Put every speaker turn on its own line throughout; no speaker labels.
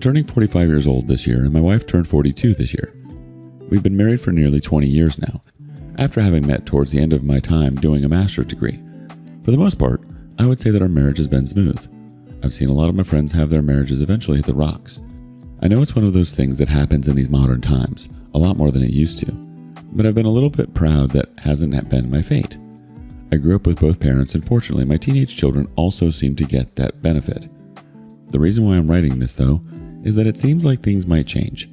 turning 45 years old this year, and my wife turned 42 this year. We've been married for nearly 20 years now, after having met towards the end of my time doing a master's degree. For the most part, I would say that our marriage has been smooth. I've seen a lot of my friends have their marriages eventually hit the rocks. I know it's one of those things that happens in these modern times, a lot more than it used to, but I've been a little bit proud that hasn't been my fate. I grew up with both parents, and fortunately my teenage children also seem to get that benefit. The reason why I'm writing this, though, is that it seems like things might change.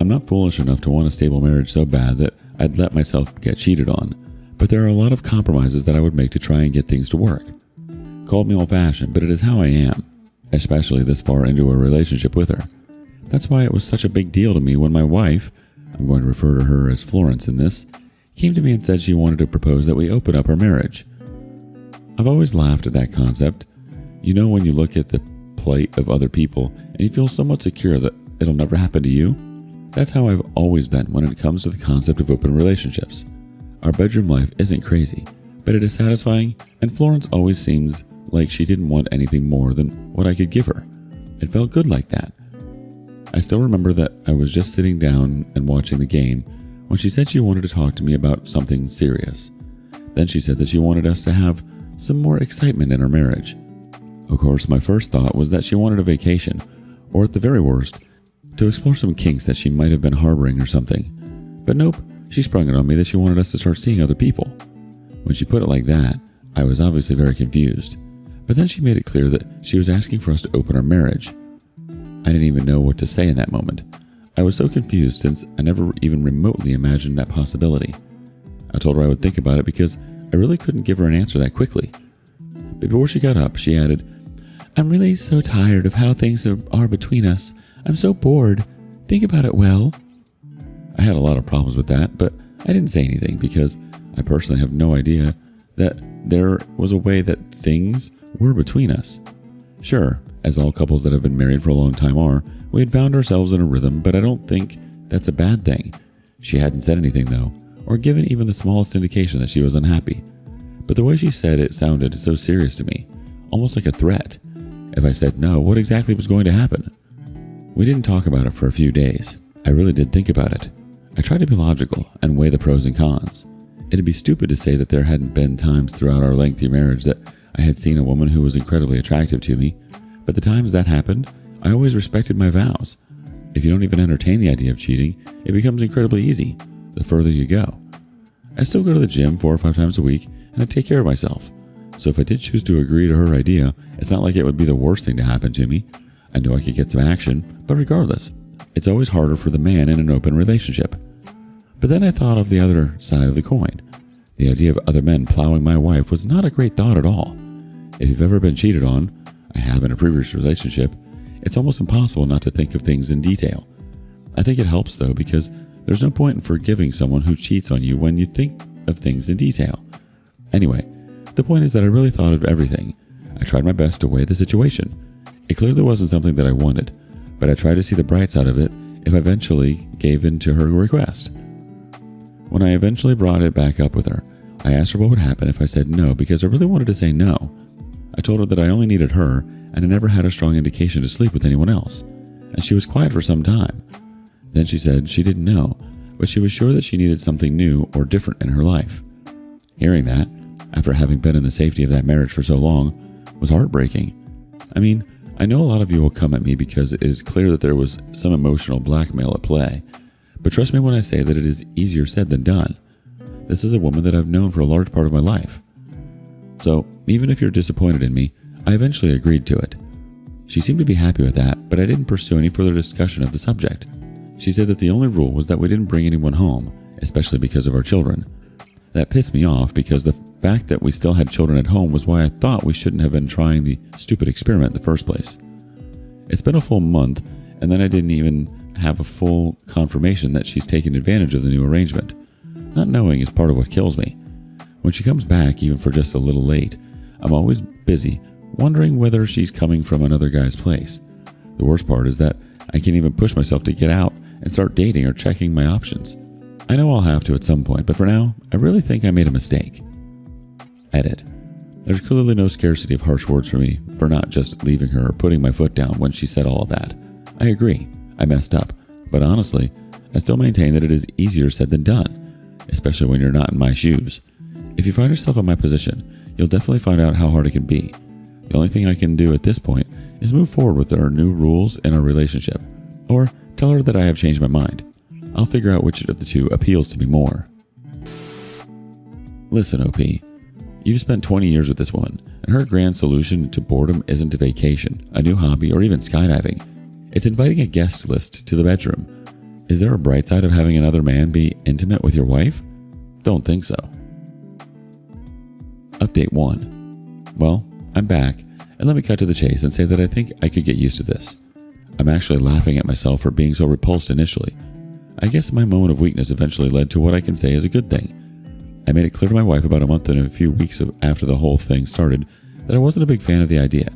I'm not foolish enough to want a stable marriage so bad that I'd let myself get cheated on, but there are a lot of compromises that I would make to try and get things to work. Call me old-fashioned, but it is how I am, especially this far into a relationship with her. That's why it was such a big deal to me when my wife, I'm going to refer to her as Florence in this, came to me and said she wanted to propose that we open up our marriage. I've always laughed at that concept. You know, when you look at the plight of other people and you feel somewhat secure that it'll never happen to you? That's how I've always been when it comes to the concept of open relationships. Our bedroom life isn't crazy, but it is satisfying, and Florence always seems like she didn't want anything more than what I could give her. It felt good like that. I still remember that I was just sitting down and watching the game when she said she wanted to talk to me about something serious. Then she said that she wanted us to have some more excitement in our marriage. Of course, my first thought was that she wanted a vacation, or at the very worst, to explore some kinks that she might have been harboring or something. But nope, she sprung it on me that she wanted us to start seeing other people. When she put it like that, I was obviously very confused. But then she made it clear that she was asking for us to open our marriage. I didn't even know what to say in that moment. I was so confused since I never even remotely imagined that possibility. I told her I would think about it because I really couldn't give her an answer that quickly. But before she got up, she added, "I'm really so tired of how things are between us. I'm so bored. Think about it well." I had a lot of problems with that, but I didn't say anything because I personally have no idea that there was a way that things were between us. Sure, as all couples that have been married for a long time are, we had found ourselves in a rhythm, but I don't think that's a bad thing. She hadn't said anything though, or given even the smallest indication that she was unhappy. But the way she said it sounded so serious to me, almost like a threat. If I said no, what exactly was going to happen? We didn't talk about it for a few days. I really did think about it. I tried to be logical and weigh the pros and cons. It'd be stupid to say that there hadn't been times throughout our lengthy marriage that I had seen a woman who was incredibly attractive to me, but the times that happened, I always respected my vows. If you don't even entertain the idea of cheating, it becomes incredibly easy the further you go. I still go to the gym 4 or 5 times a week, and I take care of myself. So if I did choose to agree to her idea, it's not like it would be the worst thing to happen to me. I know I could get some action, but regardless, it's always harder for the man in an open relationship. But then I thought of the other side of the coin. The idea of other men plowing my wife was not a great thought at all. If you've ever been cheated on, I have in a previous relationship, it's almost impossible not to think of things in detail. I think it helps though, because there's no point in forgiving someone who cheats on you when you think of things in detail. Anyway, the point is that I really thought of everything. I tried my best to weigh the situation. It clearly wasn't something that I wanted, but I tried to see the bright side of it if I eventually gave in to her request. When I eventually brought it back up with her, I asked her what would happen if I said no, because I really wanted to say no. I told her that I only needed her and I never had a strong indication to sleep with anyone else, and she was quiet for some time. Then she said she didn't know, but she was sure that she needed something new or different in her life. Hearing that, after having been in the safety of that marriage for so long, was heartbreaking. I mean, I know a lot of you will come at me because it is clear that there was some emotional blackmail at play, but trust me when I say that it is easier said than done. This is a woman that I've known for a large part of my life. So, even if you're disappointed in me, I eventually agreed to it. She seemed to be happy with that, but I didn't pursue any further discussion of the subject. She said that the only rule was that we didn't bring anyone home, especially because of our children. That pissed me off because the fact that we still had children at home was why I thought we shouldn't have been trying the stupid experiment in the first place. It's been a full month, and then I didn't even have a full confirmation that she's taken advantage of the new arrangement. Not knowing is part of what kills me. When she comes back, even for just a little late, I'm always busy wondering whether she's coming from another guy's place. The worst part is that I can't even push myself to get out and start dating or checking my options. I know I'll have to at some point, but for now, I really think I made a mistake. Edit. There's clearly no scarcity of harsh words for me for not just leaving her or putting my foot down when she said all of that. I agree, I messed up, but honestly, I still maintain that it is easier said than done, especially when you're not in my shoes. If you find yourself in my position, you'll definitely find out how hard it can be. The only thing I can do at this point is move forward with our new rules in our relationship, or tell her that I have changed my mind. I'll figure out which of the two appeals to me more. Listen, OP, you've spent 20 years with this woman, and her grand solution to boredom isn't a vacation, a new hobby, or even skydiving. It's inviting a guest list to the bedroom. Is there a bright side of having another man be intimate with your wife? Don't think so. Update 1. Well, I'm back, and let me cut to the chase and say that I think I could get used to this. I'm actually laughing at myself for being so repulsed initially. I guess my moment of weakness eventually led to what I can say is a good thing. I made it clear to my wife about a month and a few weeks after the whole thing started that I wasn't a big fan of the idea,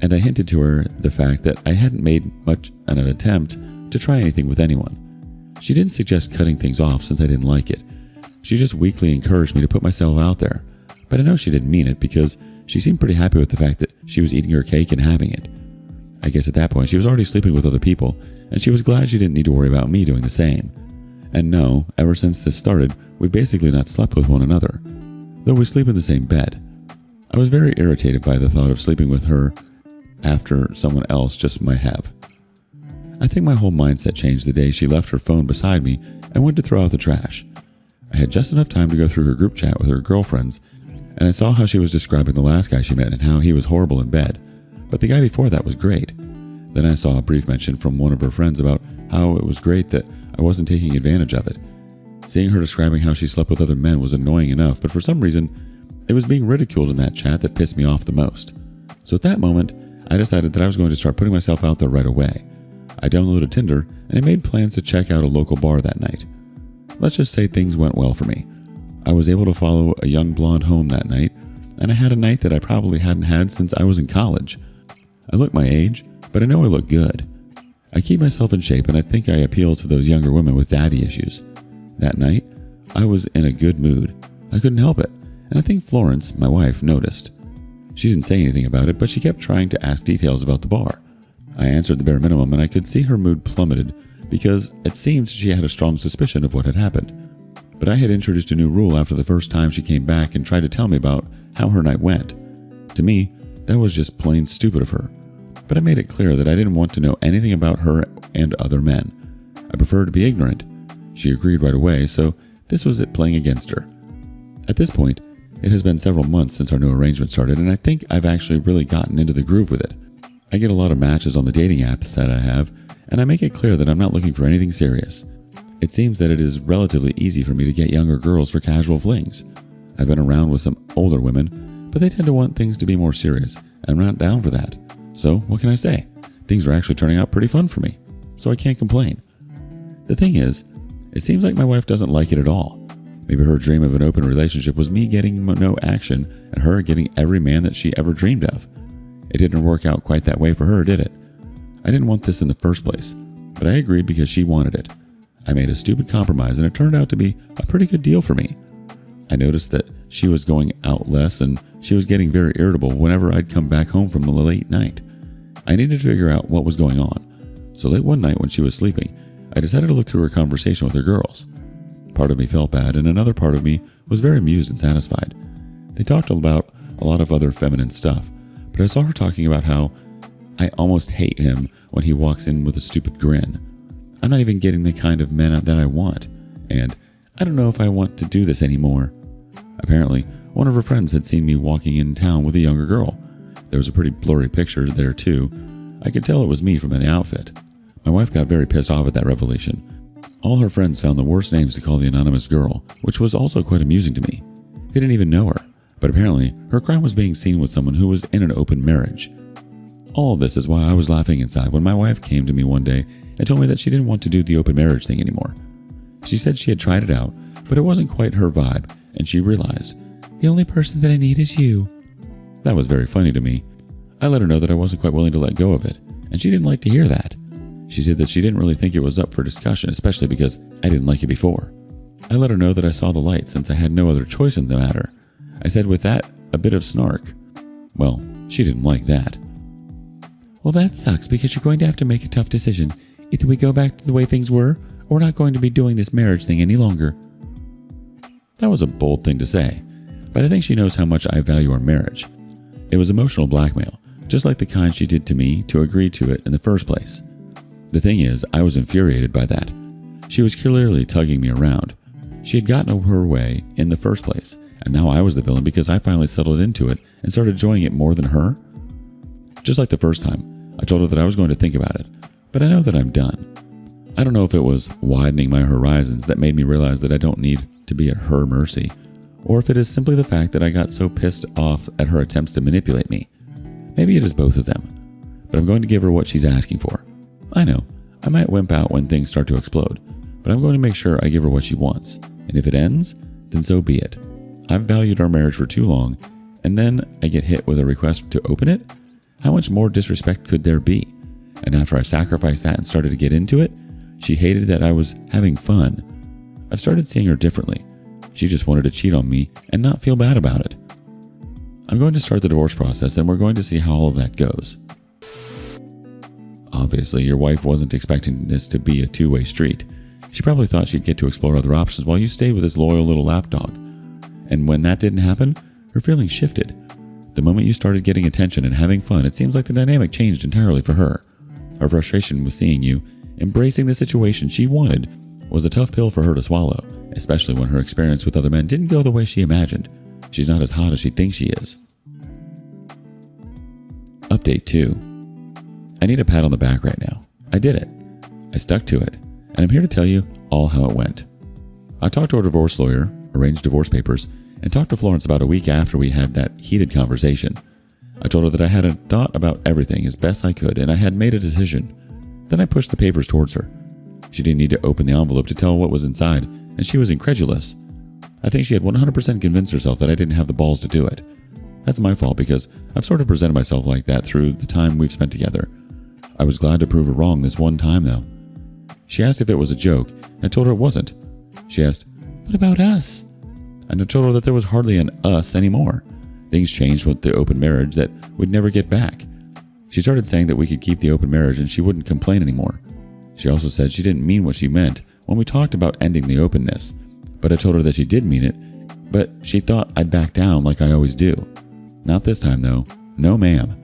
and I hinted to her the fact that I hadn't made much of an attempt to try anything with anyone. She didn't suggest cutting things off since I didn't like it. She just weakly encouraged me to put myself out there, but I know she didn't mean it because she seemed pretty happy with the fact that she was eating her cake and having it. I guess at that point she was already sleeping with other people, and she was glad she didn't need to worry about me doing the same. And no, ever since this started, we've basically not slept with one another, though we sleep in the same bed. I was very irritated by the thought of sleeping with her after someone else just might have. I think my whole mindset changed the day she left her phone beside me and went to throw out the trash. I had just enough time to go through her group chat with her girlfriends, and I saw how she was describing the last guy she met and how he was horrible in bed, but the guy before that was great. Then I saw a brief mention from one of her friends about how it was great that I wasn't taking advantage of it. Seeing her describing how she slept with other men was annoying enough, but for some reason, it was being ridiculed in that chat that pissed me off the most. So at that moment, I decided that I was going to start putting myself out there right away. I downloaded Tinder, and I made plans to check out a local bar that night. Let's just say things went well for me. I was able to follow a young blonde home that night, and I had a night that I probably hadn't had since I was in college. I look my age, but I know I look good. I keep myself in shape, and I think I appeal to those younger women with daddy issues. That night, I was in a good mood. I couldn't help it, and I think Florence, my wife, noticed. She didn't say anything about it, but she kept trying to ask details about the bar. I answered the bare minimum, and I could see her mood plummeted because it seemed she had a strong suspicion of what had happened. But I had introduced a new rule after the first time she came back and tried to tell me about how her night went. To me, that was just plain stupid of her. But I made it clear that I didn't want to know anything about her and other men. I preferred to be ignorant. She agreed right away, so this was it playing against her. At this point, it has been several months since our new arrangement started, and I think I've actually really gotten into the groove with it. I get a lot of matches on the dating apps that I have, and I make it clear that I'm not looking for anything serious. It seems that it is relatively easy for me to get younger girls for casual flings. I've been around with some older women, but they tend to want things to be more serious, and I'm not down for that. So, what can I say? Things are actually turning out pretty fun for me, so I can't complain. The thing is, it seems like my wife doesn't like it at all. Maybe her dream of an open relationship was me getting no action and her getting every man that she ever dreamed of. It didn't work out quite that way for her, did it? I didn't want this in the first place, but I agreed because she wanted it. I made a stupid compromise, and it turned out to be a pretty good deal for me. I noticed that she was going out less, and she was getting very irritable whenever I'd come back home from the late night. I needed to figure out what was going on. So late one night when she was sleeping, I decided to look through her conversation with her girls. Part of me felt bad, and another part of me was very amused and satisfied. They talked about a lot of other feminine stuff, but I saw her talking about how I almost hate him when he walks in with a stupid grin. I'm not even getting the kind of men that I want, and I don't know if I want to do this anymore. Apparently, one of her friends had seen me walking in town with a younger girl. There was a pretty blurry picture there too. I could tell it was me from the outfit. My wife got very pissed off at that revelation. All her friends found the worst names to call the anonymous girl, which was also quite amusing to me. They didn't even know her, but apparently her crime was being seen with someone who was in an open marriage. All of this is why I was laughing inside when my wife came to me one day and told me that she didn't want to do the open marriage thing anymore. She said she had tried it out, but it wasn't quite her vibe, and she realized, the only person that I need is you. That was very funny to me. I let her know that I wasn't quite willing to let go of it, and she didn't like to hear that. She said that she didn't really think it was up for discussion, especially because I didn't like it before. I let her know that I saw the light since I had no other choice in the matter. I said with that, a bit of snark. Well, she didn't like that. Well, that sucks because you're going to have to make a tough decision. Either we go back to the way things were, or we're not going to be doing this marriage thing any longer. That was a bold thing to say, but I think she knows how much I value our marriage. It was emotional blackmail, just like the kind she did to me to agree to it in the first place. The thing is, I was infuriated by that. She was clearly tugging me around. She had gotten her way in the first place, and now I was the villain because I finally settled into it and started enjoying it more than her. Just like the first time, I told her that I was going to think about it, but I know that I'm done. I don't know if it was widening my horizons that made me realize that I don't need to be at her mercy, or if it is simply the fact that I got so pissed off at her attempts to manipulate me. Maybe it is both of them, but I'm going to give her what she's asking for. I know, I might wimp out when things start to explode, but I'm going to make sure I give her what she wants, and if it ends, then so be it. I've valued our marriage for too long, and then I get hit with a request to open it? How much more disrespect could there be? And after I sacrificed that and started to get into it, she hated that I was having fun. I've started seeing her differently. She just wanted to cheat on me and not feel bad about it. I'm going to start the divorce process and we're going to see how all of that goes. Obviously, your wife wasn't expecting this to be a two-way street. She probably thought she'd get to explore other options while you stayed with this loyal little lapdog. And when that didn't happen, her feelings shifted. The moment you started getting attention and having fun, it seems like the dynamic changed entirely for her. Her frustration with seeing you embracing the situation she wanted was a tough pill for her to swallow, especially when her experience with other men didn't go the way she imagined. She's not as hot as she thinks she is. Update 2. I need a pat on the back right now. I did it. I stuck to it, and I'm here to tell you all how it went. I talked to our divorce lawyer, arranged divorce papers, and talked to Florence about a week after we had that heated conversation. I told her that I had thought about everything as best I could, and I had made a decision. Then I pushed the papers towards her. She didn't need to open the envelope to tell what was inside, and she was incredulous. I think she had 100% convinced herself that I didn't have the balls to do it. That's my fault because I've sort of presented myself like that through the time we've spent together. I was glad to prove her wrong this one time, though. She asked if it was a joke, and I told her it wasn't. She asked, "What about us?" And I told her that there was hardly an us anymore. Things changed with the open marriage that we'd never get back. She started saying that we could keep the open marriage and she wouldn't complain anymore. She also said she didn't mean what she meant when we talked about ending the openness, but I told her that she did mean it, but she thought I'd back down like I always do. Not this time though. No ma'am.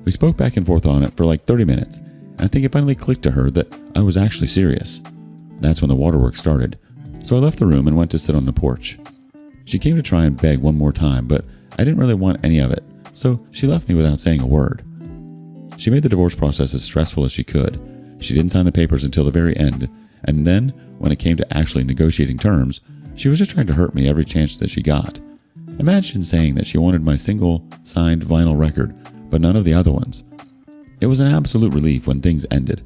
We spoke back and forth on it for like 30 minutes, and I think it finally clicked to her that I was actually serious. That's when the waterworks started, so I left the room and went to sit on the porch. She came to try and beg one more time, but I didn't really want any of it, so she left me without saying a word. She made the divorce process as stressful as she could. She didn't sign the papers until the very end, and then, when it came to actually negotiating terms, she was just trying to hurt me every chance that she got. Imagine saying that she wanted my single signed vinyl record, but none of the other ones. It was an absolute relief when things ended.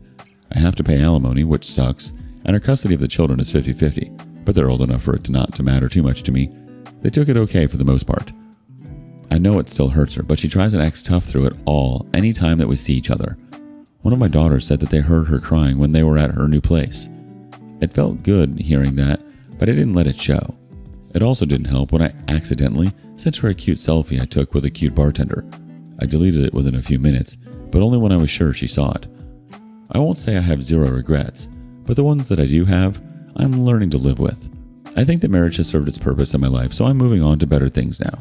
I have to pay alimony, which sucks, and her custody of the children is 50-50, but they're old enough for it not to matter too much to me. They took it okay for the most part. I know it still hurts her, but she tries and acts tough through it all any time that we see each other. One of my daughters said that they heard her crying when they were at her new place. It felt good hearing that, but I didn't let it show. It also didn't help when I accidentally sent her a cute selfie I took with a cute bartender. I deleted it within a few minutes, but only when I was sure she saw it. I won't say I have zero regrets, but the ones that I do have, I'm learning to live with. I think that marriage has served its purpose in my life, so I'm moving on to better things now.